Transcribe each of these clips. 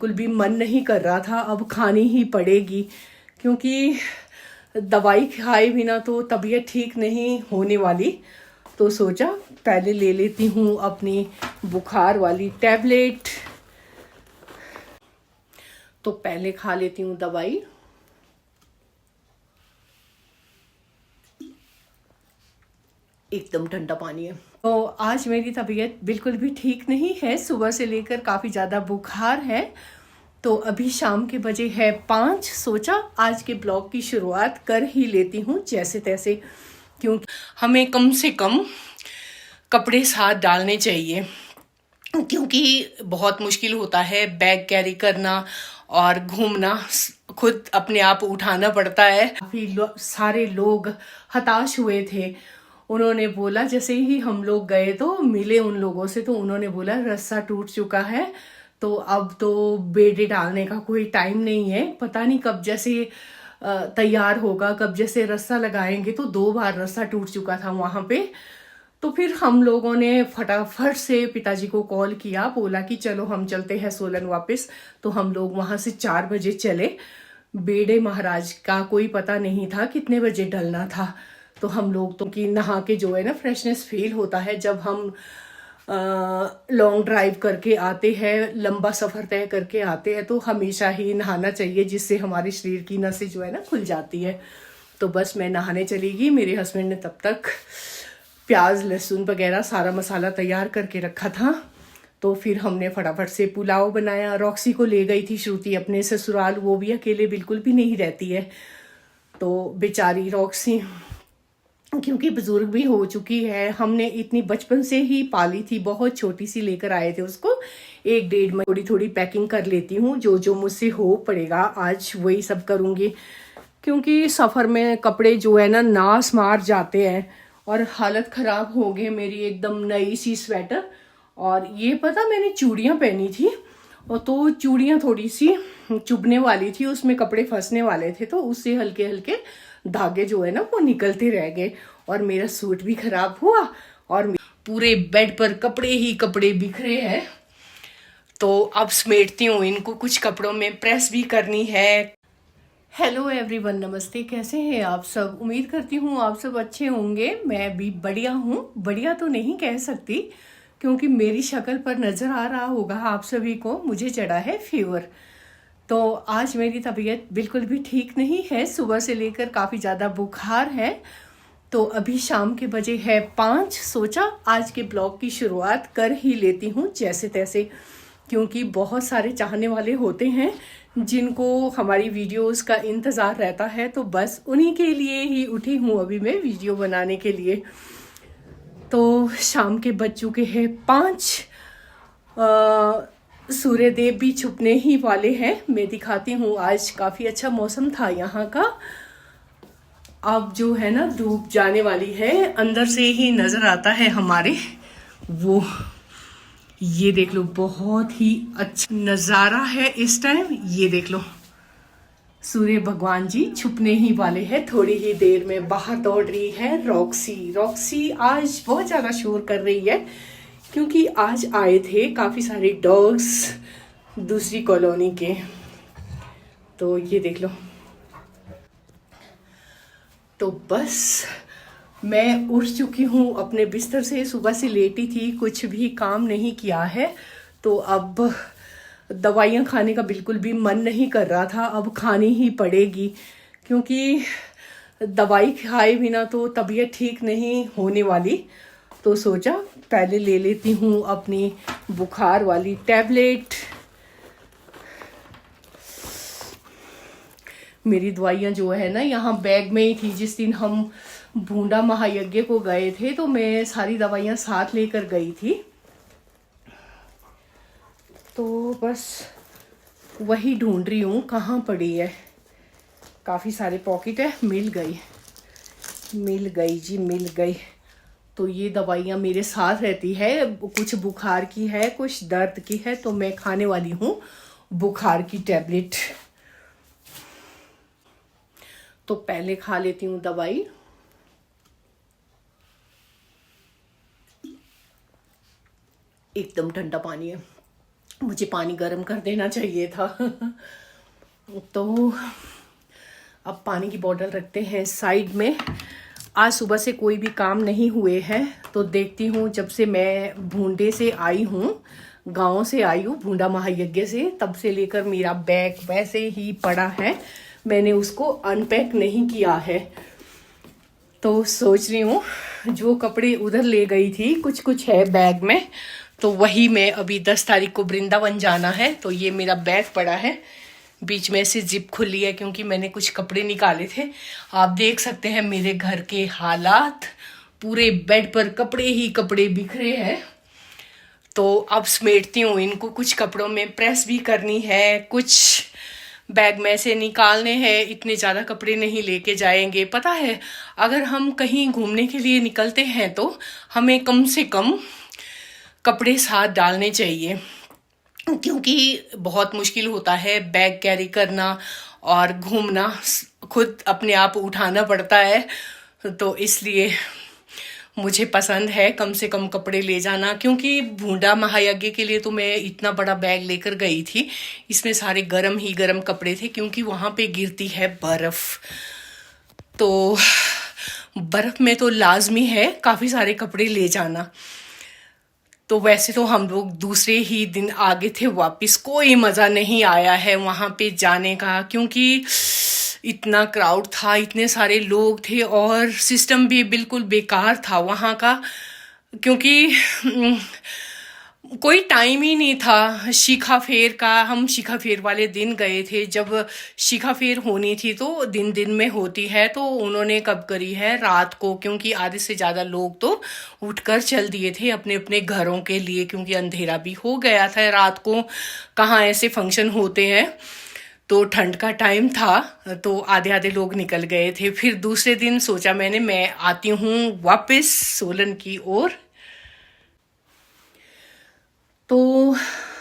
बिल्कुल भी मन नहीं कर रहा था, अब खानी ही पड़ेगी क्योंकि दवाई खाए बिना तो तबीयत ठीक नहीं होने वाली। तो सोचा पहले ले लेती हूँ अपनी बुखार वाली टैबलेट। तो पहले खा लेती हूँ दवाई। एकदम ठंडा पानी है। तो आज मेरी तबीयत बिल्कुल भी ठीक नहीं है, सुबह से लेकर काफ़ी ज़्यादा बुखार है। तो अभी शाम के बजे है 5। सोचा आज के ब्लॉग की शुरुआत कर ही लेती हूँ जैसे तैसे, क्योंकि हमें कम से कम कपड़े साथ डालने चाहिए क्योंकि बहुत मुश्किल होता है बैग कैरी करना और घूमना, खुद अपने आप उठाना पड़ता है। काफ़ी सारे लोग हताश हुए थे। उन्होंने बोला, जैसे ही हम लोग गए तो मिले उन लोगों से, तो उन्होंने बोला रास्ता टूट चुका है, तो अब तो बेड़े डालने का कोई टाइम नहीं है। पता नहीं कब जैसे तैयार होगा, कब जैसे रास्ता लगाएंगे। तो 2 बार रास्ता टूट चुका था वहाँ पे। तो फिर हम लोगों ने फटाफट से पिताजी को कॉल किया, बोला कि चलो हम चलते हैं सोलन वापस। तो हम लोग वहाँ से 4 बजे चले। बेड़े महाराज का कोई पता नहीं था कितने बजे डलना था। तो हम लोग तो कि नहा के जो है ना फ्रेशनेस फील होता है जब हम लॉन्ग ड्राइव करके आते हैं, लंबा सफ़र तय करके आते हैं, तो हमेशा ही नहाना चाहिए जिससे हमारे शरीर की नसें जो है ना खुल जाती है। तो बस मैं नहाने चली गई। मेरे हस्बैंड ने तब तक प्याज लहसुन वगैरह सारा मसाला तैयार करके रखा था। तो फिर हमने फटाफट से पुलाव बनाया। रॉक्सी को ले गई थी श्रुति अपने ससुराल, वो भी अकेले बिल्कुल भी नहीं रहती है। तो बेचारी रॉक्सी क्योंकि बुजुर्ग भी हो चुकी है, हमने इतनी बचपन से ही पाली थी, बहुत छोटी सी लेकर आए थे उसको। 1-1.5 में थोड़ी थोड़ी पैकिंग कर लेती हूँ, जो जो मुझसे हो पड़ेगा आज वही सब करूँगी। क्योंकि सफ़र में कपड़े जो है ना नास मार जाते हैं और हालत ख़राब हो गई मेरी। एकदम नई सी स्वेटर, और ये पता मैंने चूड़ियाँ पहनी थी, और तो चूड़ियाँ थोड़ी सी चुभने वाली थी, उसमें कपड़े फंसने वाले थे, तो उससे हल्के हल्के धागे जो है ना वो निकलते रह गए और मेरा सूट भी खराब हुआ और पूरे बेड पर कपड़े ही कपड़े बिखरे हैं। तो अब समेटती हूँ इनको, कुछ कपड़ों में प्रेस भी करनी है। हेलो एवरीवन, नमस्ते। कैसे हैं आप सब? उम्मीद करती हूँ आप सब अच्छे होंगे। मैं भी बढ़िया हूँ। बढ़िया तो नहीं कह सकती क्योंकि मेरी शक्ल पर नज़र आ रहा होगा आप सभी को, मुझे चढ़ा है फीवर। तो आज मेरी तबीयत बिल्कुल भी ठीक नहीं है, सुबह से लेकर काफ़ी ज़्यादा बुखार है। तो अभी शाम के बजे है 5। सोचा आज के ब्लॉग की शुरुआत कर ही लेती हूँ जैसे तैसे, क्योंकि बहुत सारे चाहने वाले होते हैं जिनको हमारी वीडियोस का इंतज़ार रहता है। तो बस उन्हीं के लिए ही उठी हूँ अभी मैं वीडियो बनाने के लिए। तो शाम के बज चुके हैं 5। सूर्यदेव भी छुपने ही वाले हैं। मैं दिखाती हूँ, आज काफ़ी अच्छा मौसम था यहाँ का। अब जो है ना धूप जाने वाली है, अंदर से ही नज़र आता है हमारे वो। ये देख लो, बहुत ही अच्छा नज़ारा है इस टाइम। ये देख लो, सूर्य भगवान जी छुपने ही वाले हैं थोड़ी ही देर में। बाहर दौड़ रही है रॉक्सी। रॉक्सी आज बहुत ज़्यादा शोर कर रही है क्योंकि आज आए थे काफ़ी सारे डॉग्स दूसरी कॉलोनी के। तो ये देख लो। तो बस मैं उठ चुकी हूँ अपने बिस्तर से, सुबह से लेटी थी, कुछ भी काम नहीं किया है। तो अब दवाइयाँ खाने का बिल्कुल भी मन नहीं कर रहा था, अब खानी ही पड़ेगी क्योंकि दवाई खाए बिना तो तबीयत ठीक नहीं होने वाली। तो सोचा पहले ले लेती हूँ अपनी बुखार वाली टैबलेट। मेरी दवाइयाँ जो है ना यहाँ बैग में ही थी। जिस दिन हम भूंडा महायज्ञ को गए थे तो मैं सारी दवाइयाँ साथ लेकर गई थी। तो बस वही ढूंढ रही हूँ कहाँ पड़ी है। काफ़ी सारे पॉकेट है, मिल गई जी, मिल गई। तो ये दवाइयाँ मेरे साथ रहती है, कुछ बुखार की है, कुछ दर्द की है। तो मैं खाने वाली हूँ बुखार की टैबलेट। तो पहले खा लेती हूँ दवाई। एकदम ठंडा पानी है। मुझे पानी गर्म कर देना चाहिए था। तो अब पानी की बोतल रखते हैं साइड में। आज सुबह से कोई भी काम नहीं हुए हैं, तो देखती हूँ जब से मैं भूंडे से आई हूँ, गांव से आई हूँ भूंडा महायज्ञ से, तब से लेकर मेरा बैग वैसे ही पड़ा है, मैंने उसको अनपैक नहीं किया है। तो सोच रही हूँ जो कपड़े उधर ले गई थी कुछ कुछ है बैग में, तो वही मैं अभी 10 तारीख को वृंदावन जाना है, तो ये मेरा बैग पड़ा है, बीच में से जिप खुली है क्योंकि मैंने कुछ कपड़े निकाले थे। आप देख सकते हैं मेरे घर के हालात, पूरे बेड पर कपड़े ही कपड़े बिखरे हैं। तो अब समेटती हूँ इनको, कुछ कपड़ों में प्रेस भी करनी है, कुछ बैग में से निकालने हैं। इतने ज़्यादा कपड़े नहीं लेके जाएंगे। पता है अगर हम कहीं घूमने के लिए निकलते हैं तो हमें कम से कम कपड़े साथ डालने चाहिए, क्योंकि बहुत मुश्किल होता है बैग कैरी करना और घूमना, खुद अपने आप उठाना पड़ता है। तो इसलिए मुझे पसंद है कम से कम कपड़े ले जाना, क्योंकि भूंडा महायज्ञ के लिए तो मैं इतना बड़ा बैग लेकर गई थी, इसमें सारे गरम ही गरम कपड़े थे, क्योंकि वहाँ पे गिरती है बर्फ़। तो बर्फ़ में तो लाजमी है काफ़ी सारे कपड़े ले जाना। तो वैसे तो हम लोग दूसरे ही दिन आगे थे वापस, कोई मज़ा नहीं आया है वहाँ पे जाने का, क्योंकि इतना क्राउड था, इतने सारे लोग थे और सिस्टम भी बिल्कुल बेकार था वहाँ का, क्योंकि कोई टाइम ही नहीं था शिखा फेर का। हम शिखा फेर वाले दिन गए थे, जब शिखा फेर होनी थी तो दिन दिन में होती है, तो उन्होंने कब करी है रात को, क्योंकि आधे से ज़्यादा लोग तो उठकर चल दिए थे अपने अपने घरों के लिए, क्योंकि अंधेरा भी हो गया था, रात को कहाँ ऐसे फंक्शन होते हैं। तो ठंड का टाइम था तो आधे आधे लोग निकल गए थे। फिर दूसरे दिन सोचा मैंने मैं आती हूँ वापस सोलन की ओर। तो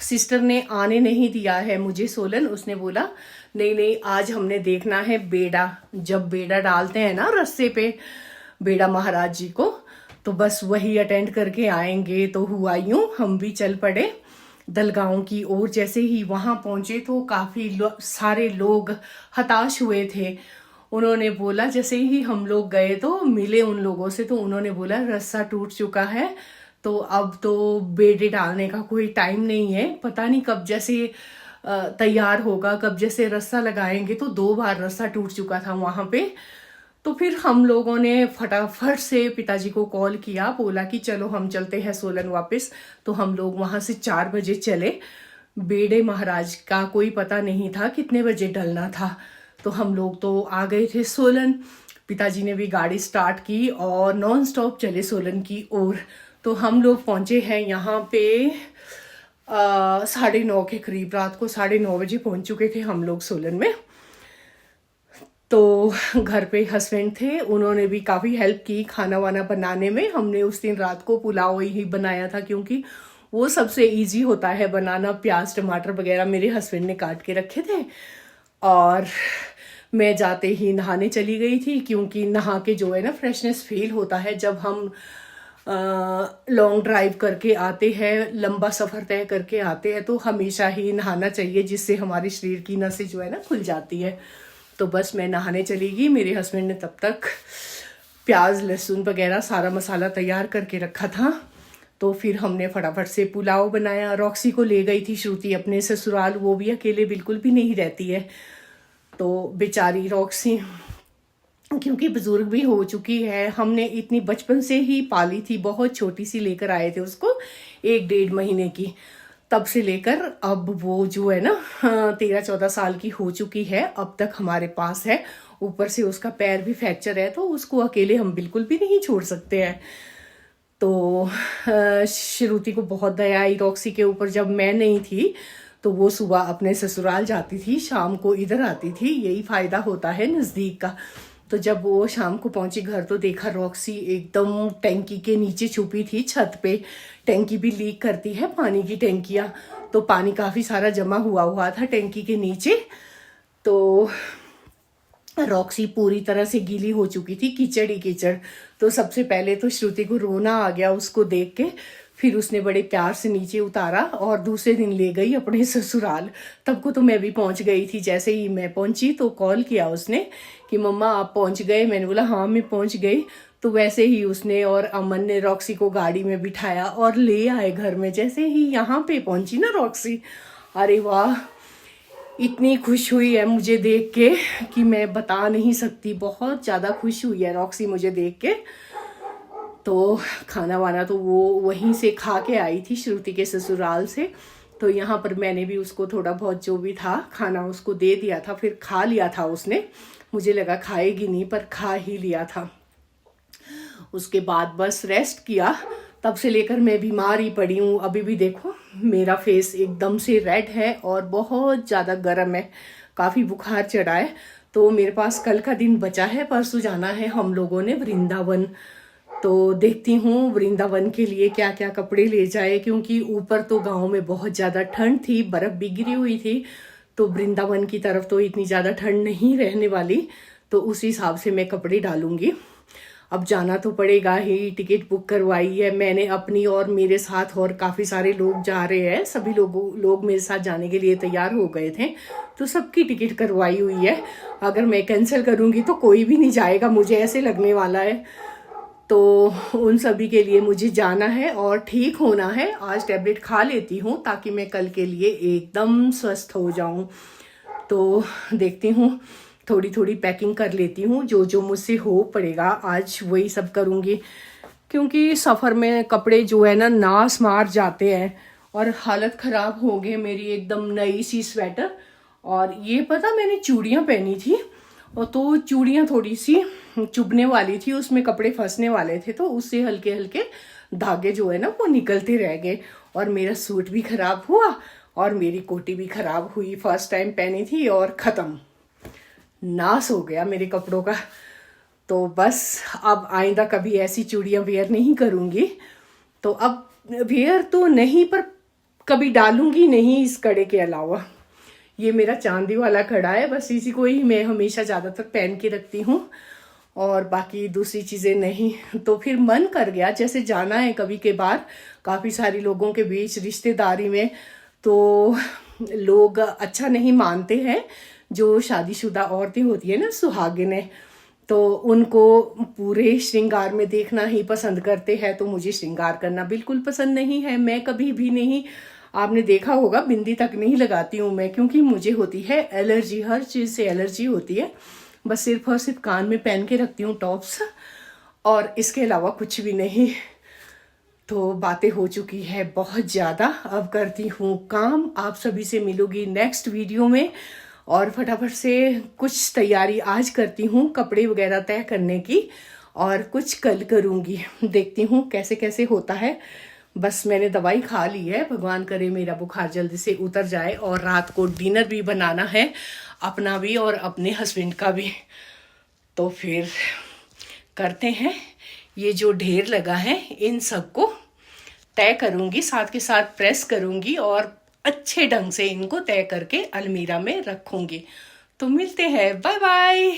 सिस्टर ने आने नहीं दिया है मुझे सोलन, उसने बोला नहीं नहीं आज हमने देखना है बेड़ा, जब बेड़ा डालते हैं ना रस्से पे बेड़ा महाराज जी को, तो बस वही अटेंड करके आएंगे। तो हुआ यूं, हम भी चल पड़े दलगांव की ओर। जैसे ही वहां पहुंचे तो काफी सारे लोग हताश हुए थे। उन्होंने बोला, जैसे ही हम लोग गए तो मिले उन लोगों से, तो उन्होंने बोला रस्सा टूट चुका है, तो अब तो बेड़े डालने का कोई टाइम नहीं है, पता नहीं कब जैसे तैयार होगा, कब जैसे रस्सा लगाएंगे। तो 2 बार रस्सा टूट चुका था वहां पे। तो फिर हम लोगों ने फटाफट से पिताजी को कॉल किया, बोला कि चलो हम चलते हैं सोलन वापस। तो हम लोग वहां से 4 बजे चले। बेड़े महाराज का कोई पता नहीं था कितने बजे डलना था, तो हम लोग तो आ गए थे सोलन। पिताजी ने भी गाड़ी स्टार्ट की और नॉन स्टॉप चले सोलन की ओर। तो हम लोग पहुंचे हैं यहाँ पे 9:30 के करीब, रात को 9:30 बजे पहुंच चुके थे हम लोग सोलन में। तो घर पे हस्बैंड थे, उन्होंने भी काफ़ी हेल्प की खाना वाना बनाने में। हमने उस दिन रात को पुलाव ही बनाया था, क्योंकि वो सबसे इजी होता है बनाना। प्याज टमाटर वगैरह मेरे हस्बैंड ने काट के रखे थे, और मैं जाते ही नहाने चली गई थी, क्योंकि नहा के जो है ना फ्रेशनेस फील होता है जब हम लॉन्ग ड्राइव करके आते हैं, लंबा सफ़र तय करके आते हैं, तो हमेशा ही नहाना चाहिए, जिससे हमारे शरीर की नसें जो है ना खुल जाती है। तो बस मैं नहाने चली गई, मेरे हस्बैंड ने तब तक प्याज लहसुन वगैरह सारा मसाला तैयार करके रखा था। तो फिर हमने फटाफट से पुलाव बनाया। रॉक्सी को ले गई थी श्रुति अपने ससुराल, वो भी अकेले बिल्कुल भी नहीं रहती है। तो बेचारी रॉक्सी, क्योंकि बुजुर्ग भी हो चुकी है, हमने इतनी बचपन से ही पाली थी, बहुत छोटी सी लेकर आए थे उसको 1-1.5 महीने की, तब से लेकर अब वो जो है ना 13-14 साल की हो चुकी है, अब तक हमारे पास है। ऊपर से उसका पैर भी फ्रैक्चर है, तो उसको अकेले हम बिल्कुल भी नहीं छोड़ सकते हैं। तो श्रुति को बहुत दया आई रॉक्सी के ऊपर। जब मैं नहीं थी तो वो सुबह अपने ससुराल जाती थी, शाम को इधर आती थी, यही फ़ायदा होता है नज़दीक का। तो जब वो शाम को पहुंची घर तो देखा रॉक्सी एकदम टैंकी के नीचे छुपी थी छत पे। टैंकी भी लीक करती है, पानी की टैंकियाँ, तो पानी काफ़ी सारा जमा हुआ था टैंकी के नीचे। तो रॉक्सी पूरी तरह से गीली हो चुकी थी, कीचड़ ही कीचड़। तो सबसे पहले तो श्रुति को रोना आ गया उसको देख के। फिर उसने बड़े प्यार से नीचे उतारा और दूसरे दिन ले गई अपने ससुराल। तब को तो मैं भी पहुंच गई थी। जैसे ही मैं पहुंची तो कॉल किया उसने कि मम्मा आप पहुंच गए। मैंने बोला हाँ मैं पहुंच गई। तो वैसे ही उसने और अमन ने रॉक्सी को गाड़ी में बिठाया और ले आए घर में। जैसे ही यहाँ पे पहुंची ना रॉक्सी, अरे वाह, इतनी खुश हुई है मुझे देख के कि मैं बता नहीं सकती। बहुत ज़्यादा खुश हुई है रॉक्सी मुझे देख के। तो खाना वाना तो वो वहीं से खा के आई थी श्रुति के ससुराल से। तो यहाँ पर मैंने भी उसको थोड़ा बहुत जो भी था खाना उसको दे दिया था, फिर खा लिया था उसने। मुझे लगा खाएगी नहीं पर खा ही लिया था। उसके बाद बस रेस्ट किया। तब से लेकर मैं बीमार ही पड़ी हूँ। अभी भी देखो मेरा फेस एकदम से रेड है और बहुत ज़्यादा गर्म है, काफ़ी बुखार चढ़ा है। तो मेरे पास कल का दिन बचा है, परसों जाना है हम लोगों ने वृंदावन। तो देखती हूँ वृंदावन के लिए क्या क्या कपड़े ले जाए, क्योंकि ऊपर तो गांव में बहुत ज़्यादा ठंड थी, बर्फ़ भी गिरी हुई थी। तो वृंदावन की तरफ तो इतनी ज़्यादा ठंड नहीं रहने वाली, तो उस हिसाब से मैं कपड़े डालूंगी। अब जाना तो पड़ेगा ही, टिकट बुक करवाई है मैंने अपनी, और मेरे साथ और काफ़ी सारे लोग जा रहे हैं। सभी लोग मेरे साथ जाने के लिए तैयार हो गए थे, तो सबकी टिकट करवाई हुई है। अगर मैं कैंसिल करूँगी तो कोई भी नहीं जाएगा, मुझे ऐसे लगने वाला है। तो उन सभी के लिए मुझे जाना है और ठीक होना है। आज टैबलेट खा लेती हूँ ताकि मैं कल के लिए एकदम स्वस्थ हो जाऊँ। तो देखती हूँ, थोड़ी थोड़ी पैकिंग कर लेती हूँ, जो जो मुझसे हो पड़ेगा आज वही सब करूँगी। क्योंकि सफ़र में कपड़े जो है ना नास मार जाते हैं और हालत ख़राब हो गई मेरी। एकदम नई सी स्वेटर, और ये पता मैंने चूड़ियाँ पहनी थी और तो चूड़ियाँ थोड़ी सी चुभने वाली थी, उसमें कपड़े फंसने वाले थे, तो उससे हल्के हल्के धागे जो है ना वो निकलते रह गए और मेरा सूट भी ख़राब हुआ और मेरी कोटी भी ख़राब हुई। फर्स्ट टाइम पहनी थी और ख़त्म, नाश हो गया मेरे कपड़ों का। तो बस अब आइंदा कभी ऐसी चूड़ियाँ वेयर नहीं करूँगी। तो अब वेयर तो नहीं पर कभी डालूंगी नहीं इस कड़े के अलावा। ये मेरा चांदी वाला कड़ा है, बस इसी को ही मैं हमेशा ज़्यादातर पहन के रखती हूँ और बाकी दूसरी चीज़ें नहीं। तो फिर मन कर गया, जैसे जाना है कभी के बार काफ़ी सारे लोगों के बीच रिश्तेदारी में, तो लोग अच्छा नहीं मानते हैं। जो शादीशुदा औरतें होती है ना, सुहागिनें, तो उनको पूरे श्रृंगार में देखना ही पसंद करते हैं। तो मुझे श्रृंगार करना बिल्कुल पसंद नहीं है, मैं कभी भी नहीं। आपने देखा होगा बिंदी तक नहीं लगाती हूँ मैं, क्योंकि मुझे होती है एलर्जी, हर चीज़ से एलर्जी होती है। बस सिर्फ और सिर्फ कान में पहन के रखती हूँ टॉप्स, और इसके अलावा कुछ भी नहीं। तो बातें हो चुकी है बहुत ज़्यादा, अब करती हूँ काम। आप सभी से मिलूंगी नेक्स्ट वीडियो में, और फटाफट से कुछ तैयारी आज करती हूँ कपड़े वगैरह तय करने की, और कुछ कल करूँगी। देखती हूँ कैसे कैसे होता है। बस मैंने दवाई खा ली है, भगवान करे मेरा बुखार जल्दी से उतर जाए। और रात को डिनर भी बनाना है, अपना भी और अपने हस्बैंड का भी। तो फिर करते हैं, ये जो ढेर लगा है इन सबको तय करूँगी, साथ के साथ प्रेस करूँगी और अच्छे ढंग से इनको तय करके अलमीरा में रखूँगी। तो मिलते हैं, बाय बाय।